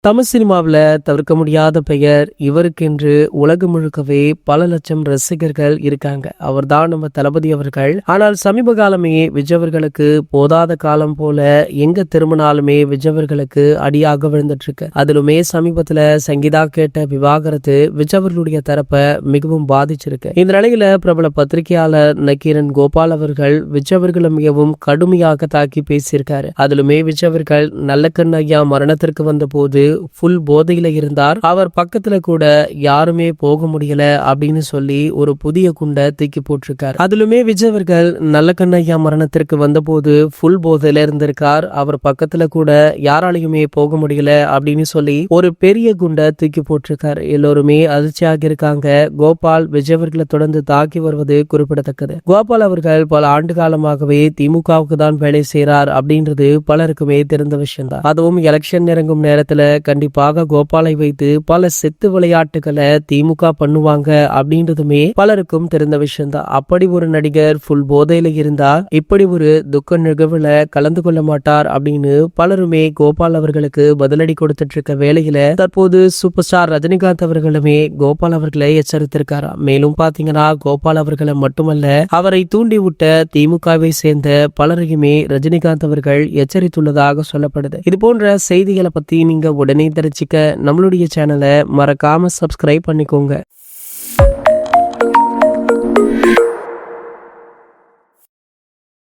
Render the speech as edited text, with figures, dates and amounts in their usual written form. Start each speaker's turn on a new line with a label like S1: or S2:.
S1: தமிழ் சினிமாவில் தவிர்க்க முடியாத பெயர் இவருக்கென்று உலகம் முழுக்கவே பல லட்சம் ரசிகர்கள் இருக்காங்க. அவர்தான் நம்ம தளபதி அவர்கள். ஆனால் சமீப காலமே விஜய் அவர்களுக்கு போதாத காலம் போல எங்க திரும்பினாலுமே விஜய் அவர்களுக்கு அடியாக விழுந்துட்டு இருக்கு. அதிலுமே சமீபத்துல சங்கீதா கேட்ட விவாகரத்து விஜய் அவர்களுடைய தரப்பை மிகவும் பாதிச்சிருக்கு. இந்த நிலையில பிரபல பத்திரிகையாளர் நக்கீரன் கோபால் அவர்கள் விஜய் அவர்களை மிகவும் கடுமையாக தாக்கி பேசியிருக்காரு. அதிலுமே விஜய் அவர்கள் நல்லக்கண் ஐயா மரணத்திற்கு வந்த போது ஃபுல் போதையில இருந்தார். அவர் பக்கத்துல கூட யாருமே போக முடியல அப்படின்னு சொல்லி ஒரு புதிய குண்டை தூக்கி போட்டிருக்கார். அதிலுமே விஜய் அவர்கள் நல்லக்கண்ணையா மரணத்திற்கு வந்த போது ஃபுல் போதையில இருந்திருக்கார். அவர் பக்கத்துல கூட யாராலையுமே போக முடியல அப்படின்னு சொல்லி ஒரு பெரிய குண்டை தூக்கி போட்டிருக்கார். எல்லோருமே அதிர்ச்சியாக இருக்காங்க. கோபால் விஜய் அவர்களை தொடர்ந்து தாக்கி வருவது குறிப்பிடத்தக்கது. கோபால் அவர்கள் பல ஆண்டு காலமாகவே திமுகவுக்கு தான் வேலை செய்யறார் அப்படின்றது பலருக்குமே தெரிந்த விஷயம் தான். அதுவும் எலெக்ஷன் நெருங்கும் நேரத்துல கண்டிப்பாக கோபாலை வைத்து பல செத்து விளையாட்டுகளை திமுக பண்ணுவாங்க அப்படின்றதுமே பலருக்கும் தெரிந்த விஷயம் தான். அப்படி ஒரு நடிகர் ஃபுல் போதையில இருந்தா இப்படி ஒரு துக்க நிகழ்வுல கலந்து கொள்ள மாட்டார் அப்படின்னு பலருமே கோபால் அவர்களுக்கு பதிலடி கொடுத்துட்டு இருக்க வேளையில தற்போது சூப்பர் ஸ்டார் ரஜினிகாந்த் அவர்களுமே கோபால் அவர்களை எச்சரித்திருக்காராம். மேலும் பாத்தீங்கன்னா கோபால் அவர்களை மட்டுமல்ல அவரை தூண்டி விட்ட திமுகவை சேர்ந்த பலரையுமே ரஜினிகாந்த் அவர்கள் எச்சரித்துள்ளதாக சொல்லப்படுது. இது போன்ற செய்திகளை பத்தி நீங்க உடனே தெரிஞ்சுக்க நம்மளுடைய சேனலை மறக்காம சப்ஸ்கிரைப் பண்ணிக்கோங்க.